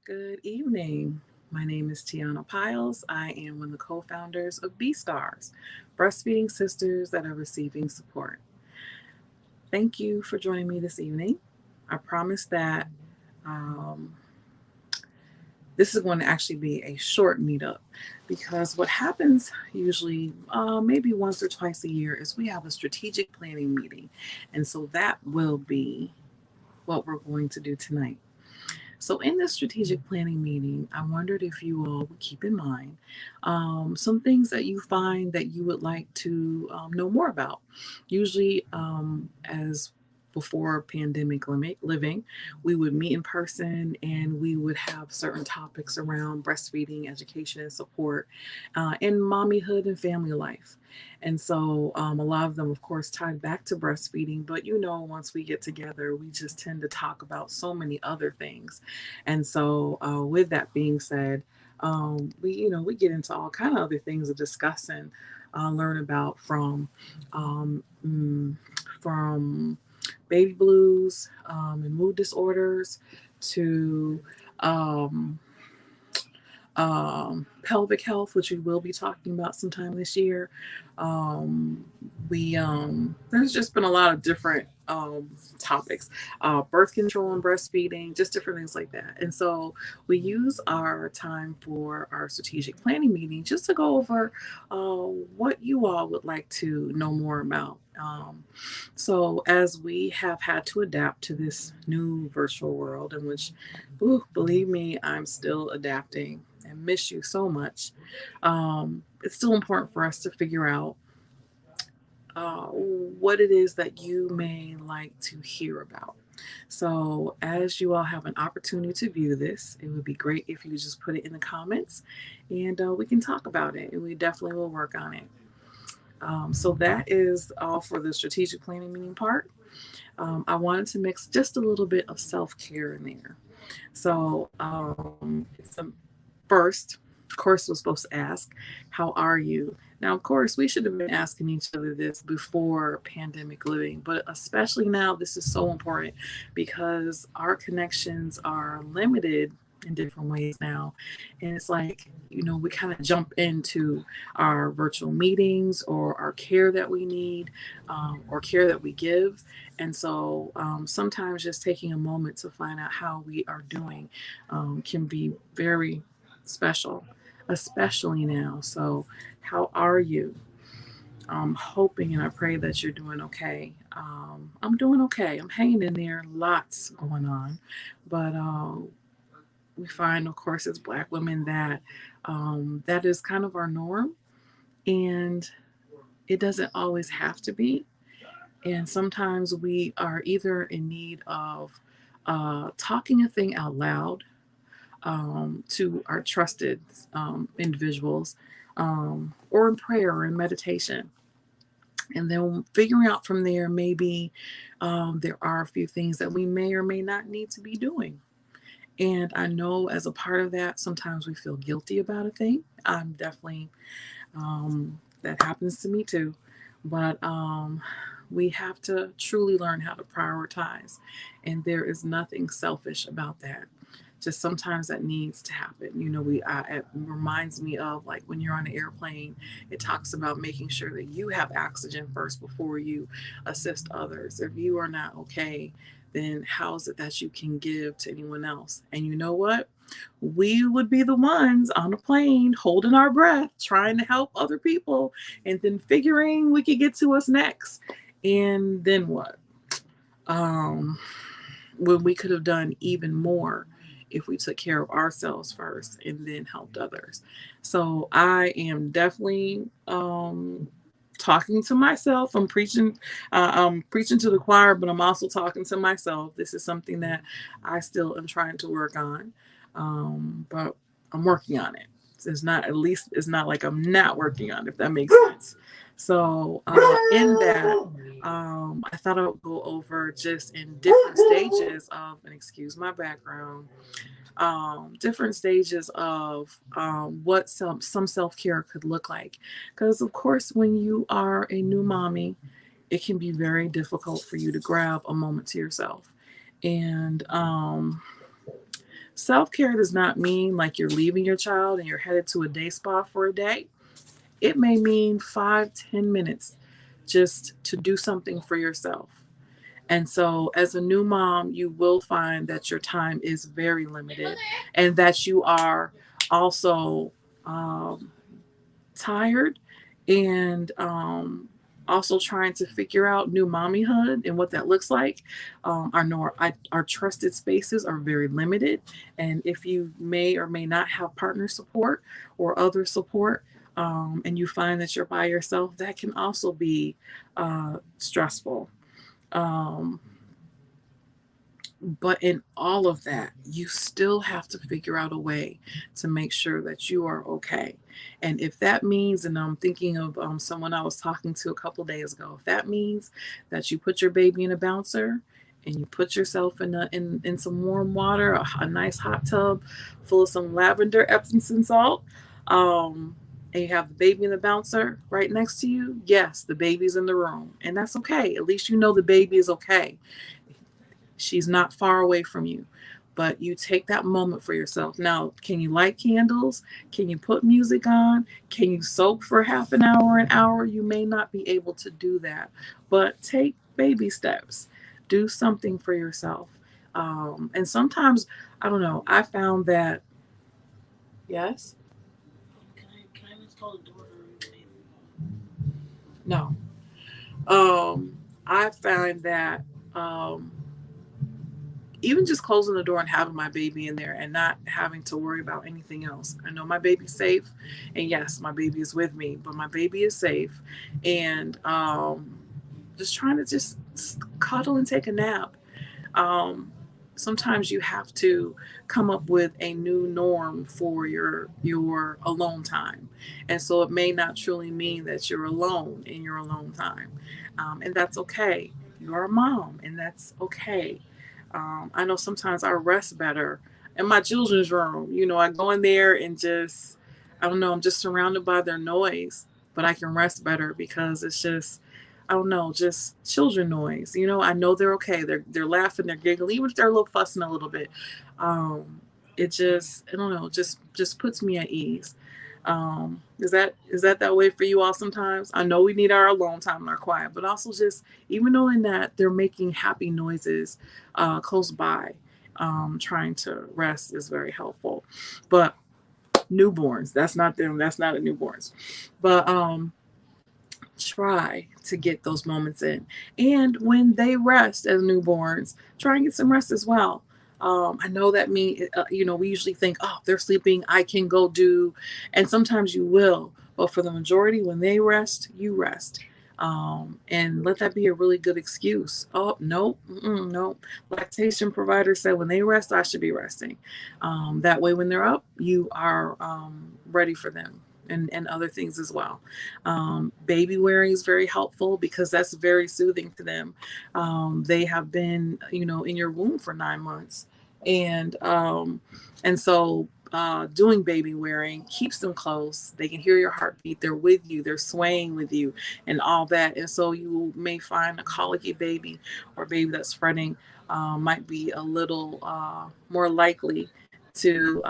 Good evening. My name is Tiana Piles. I am one of the co founders of BSTARS, breastfeeding sisters that are receiving support. Thank you for joining me this evening. I promise that um, this is going to actually be a short meetup because what happens usually, maybe once or twice a year, is we have a strategic planning meeting. And so that will be what we're going to do tonight. So, in this strategic planning meeting, I wondered if you all would keep in mind some things that you find that you would like to know more about. Usually, as before pandemic living, we would meet in person and we would have certain topics around breastfeeding, education, and support, and mommyhood and family life. And so a lot of them, of course, tied back to breastfeeding. But once we get together, we just tend to talk about so many other things. And so, with that being said, we get into all kind of other things to discuss and learn about um, mm, from baby blues and mood disorders to um, pelvic health, which we will be talking about sometime this year. Um, we There's just been a lot of different topics, birth control and breastfeeding, just different things like that. And so we use our time for our strategic planning meeting just to go over what you all would like to know more about. So as we have had to adapt to this new virtual world in which, ooh, believe me, I'm still adapting and miss you so much. It's still important for us to figure out what it is that you may like to hear about. So, as you all have an opportunity to view this, it would be great if you just put it in the comments and we can talk about it, and we definitely will work on it. So, that is all for the strategic planning meeting part. I wanted to mix just a little bit of self care in there. So, it's a first, of course, we're supposed to ask, how are you? Now, of course, we should have been asking each other this before pandemic living, but especially now, this is so important because our connections are limited in different ways now. And it's like, we kind of jump into our virtual meetings or our care that we need or care that we give. And so sometimes just taking a moment to find out how we are doing can be very special, especially now. So, how are you? I'm hoping and I pray that you're doing okay. I'm doing okay. I'm hanging in there. Lots going on, but we find, of course, as Black women that that is kind of our norm, and it doesn't always have to be. And sometimes we are either in need of talking a thing out loud to our trusted individuals, or in prayer or in meditation. And then figuring out from there, maybe there are a few things that we may or may not need to be doing. And I know as a part of that, sometimes we feel guilty about a thing. I'm definitely, that happens to me too. But we have to truly learn how to prioritize. And there is nothing selfish about that. Just sometimes that needs to happen. It reminds me of like when you're on an airplane, it talks about making sure that you have oxygen first before you assist others. If you are not okay, then how is it that you can give to anyone else? And you know what? We would be the ones on a plane holding our breath, trying to help other people, and then figuring we could get to us next. And then what? Um, when we could have done even more if we took care of ourselves first and then helped others. So I am definitely talking to myself. I'm preaching to the choir, but I'm also talking to myself. This is something that I still am trying to work on, but I'm working on it. It's not, at least it's not like I'm not working on it, if that makes sense. So in that, I thought I would go over just in different stages of, and excuse my background, different stages of what some self care could look like. Because, of course, when you are a new mommy, it can be very difficult for you to grab a moment to yourself. And Self-care does not mean like you're leaving your child and you're headed to a day spa for a day. It may mean 5, 10 minutes just to do something for yourself. And so, as a new mom, you will find that your time is very limited and that you are also um, tired and also trying to figure out new mommyhood and what that looks like. Our trusted spaces are very limited. And if you may or may not have partner support or other support, and you find that you're by yourself, that can also be stressful. Um, but in all of that, you still have to figure out a way to make sure that you are okay. And if that means, and I'm thinking of someone I was talking to a couple days ago, if that means that you put your baby in a bouncer and you put yourself in some warm water, a nice hot tub full of some lavender, Epsom salt, and you have the baby in the bouncer right next to you, yes, the baby's in the room. And that's okay. At least you know the baby is okay. She's not far away from you. But you take that moment for yourself. Now, can you light candles? Can you put music on? Can you soak for half an hour? You may not be able to do that, but take baby steps. Do something for yourself. And sometimes, I don't know, I found that, yes, Can I install the door for me? no. Um, I find that um, even just closing the door and having my baby in there and not having to worry about anything else. I know my baby's safe, and yes, my baby is with me, but my baby is safe, and just trying to just cuddle and take a nap. Um, Sometimes you have to come up with a new norm for your alone time, and so it may not truly mean that you're alone in your alone time, and that's okay. You're a mom, and that's okay. I know sometimes I rest better in my children's room. You know, I go in there and just, I don't know, I'm just surrounded by their noise, but I can rest better because it's just, I don't know, just children noise. You know, I know they're okay. They're laughing, they're giggling, even if they're a little fussing a little bit. Um, it just, I don't know, just puts me at ease. Is that way for you all sometimes? I know we need our alone time and our quiet, but also just even knowing that they're making happy noises close by, trying to rest is very helpful. But newborns, that's not them. That's not a newborns. But try to get those moments in. And when they rest as newborns, try and get some rest as well. I know that we usually think, oh, they're sleeping, I can go do, and sometimes you will. But for the majority, when they rest, you rest. And let that be a really good excuse. Oh, no, no. Lactation provider said when they rest, I should be resting. That way, when they're up, you are ready for them and other things as well. Baby wearing is very helpful because that's very soothing to them. They have been, in your womb for 9 months, and so doing baby wearing keeps them close. They can hear your heartbeat. They're with you. They're swaying with you, and all that. And so you may find a colicky baby or a baby that's fretting might be a little more likely to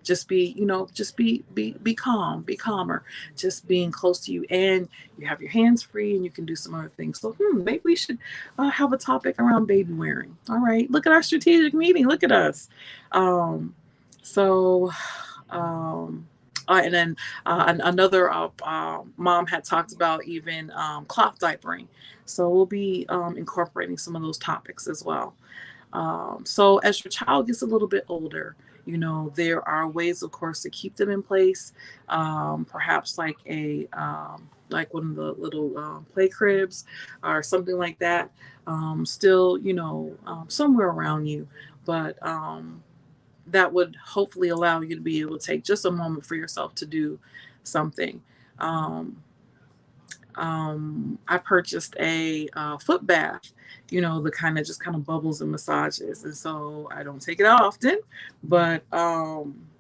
just be be calm, be calmer, just being close to you, and you have your hands free and you can do some other things. So maybe we should have a topic around baby wearing. All right, look at our strategic meeting, look at us. um so um and then another mom had talked about even cloth diapering, so we'll be incorporating some of those topics as well. So as your child gets a little bit older, there are ways, of course, to keep them in place. Perhaps like one of the little play cribs or something like that. Still, somewhere around you, but that would hopefully allow you to be able to take just a moment for yourself to do something. Um, I purchased a foot bath, the kind of just kind of bubbles and massages. And so I don't take it often, but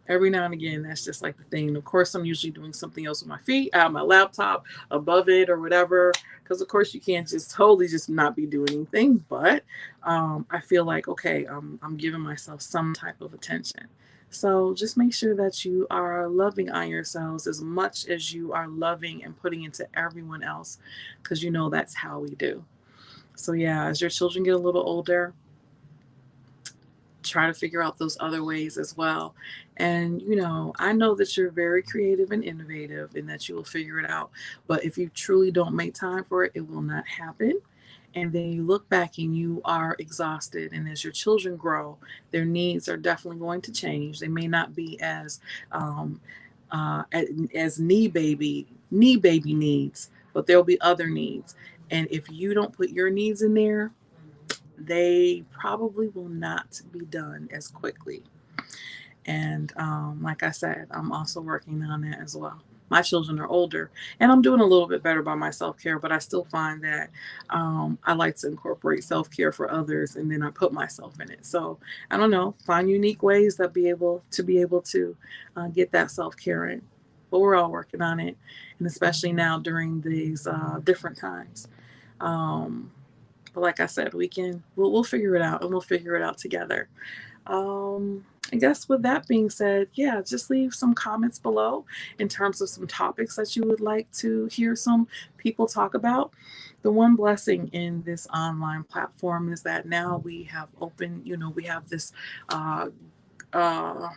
Every now and again, that's just like the thing. Of course, I'm usually doing something else with my feet, out my laptop, above it, or whatever. Because of course, you can't just totally just not be doing anything. But I feel like okay, I'm giving myself some type of attention. So just make sure that you are loving on yourselves as much as you are loving and putting into everyone else, because you know that's how we do. So yeah, as your children get a little older, try to figure out those other ways as well. And, I know that you're very creative and innovative and that you will figure it out. But if you truly don't make time for it, it will not happen. And then you look back and you are exhausted. And as your children grow, their needs are definitely going to change. They may not be um, as knee baby needs, but there'll be other needs. And if you don't put your needs in there, they probably will not be done as quickly. And like I said, I'm also working on that as well. My children are older, and I'm doing a little bit better by my self care, but I still find that I like to incorporate self care for others, and then I put myself in it. So I don't know, find unique ways that be able to get that self care in. But we're all working on it, and especially now during these different times. Um, but like I said, we'll figure it out, and we'll figure it out together. Um, I guess with that being said, yeah, just leave some comments below in terms of some topics that you would like to hear some people talk about. The one blessing in this online platform is that now we have open, we have uh, uh,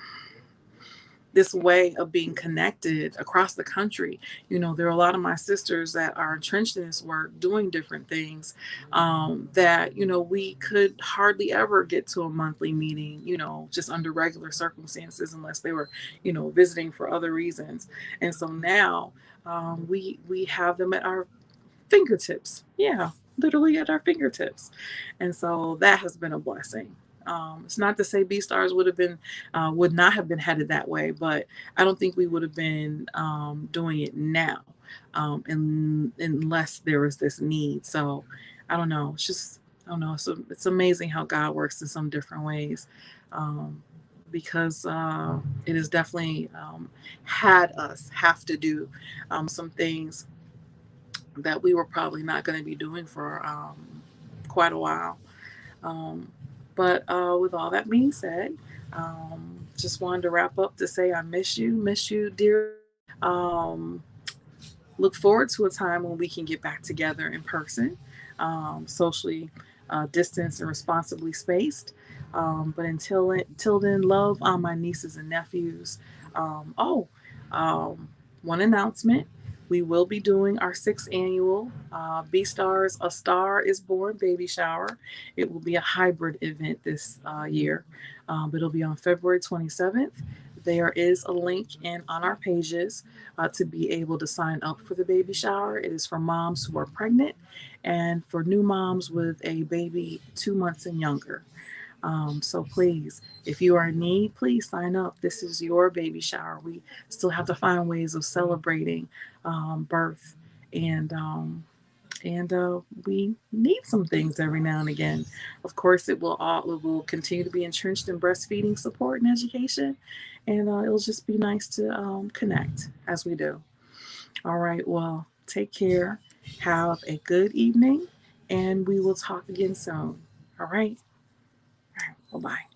this way of being connected across the country. There are a lot of my sisters that are entrenched in this work doing different things that, we could hardly ever get to a monthly meeting, just under regular circumstances unless they were, visiting for other reasons. And so now we have them at our fingertips. Yeah, literally at our fingertips. And so that has been a blessing. It's not to say BSTARS would not have been headed that way, but I don't think we would have been doing it now, unless there was this need. So I don't know. I don't know. So it's amazing how God works in some different ways, um, because it has definitely had us have to do some things that we were probably not going to be doing for quite a while. Um, but with all that being said, just wanted to wrap up to say I miss you dearly. Um, Look forward to a time when we can get back together in person, socially distanced and responsibly spaced. But until then, love on my nieces and nephews. Oh, um, one announcement. We will be doing our sixth annual B-Stars A Star is Born baby shower. It will be a hybrid event this year, but it'll be on February 27th. There is a link in on our pages to be able to sign up for the baby shower. It is for moms who are pregnant and for new moms with a baby 2 months and younger. So please, if you are in need, please sign up. This is your baby shower. We still have to find ways of celebrating birth, and we need some things every now and again. Of course, it will continue to be entrenched in breastfeeding support and education, and it'll just be nice to connect as we do. All right, well, take care. Have a good evening, and we will talk again soon. All right, bye bye.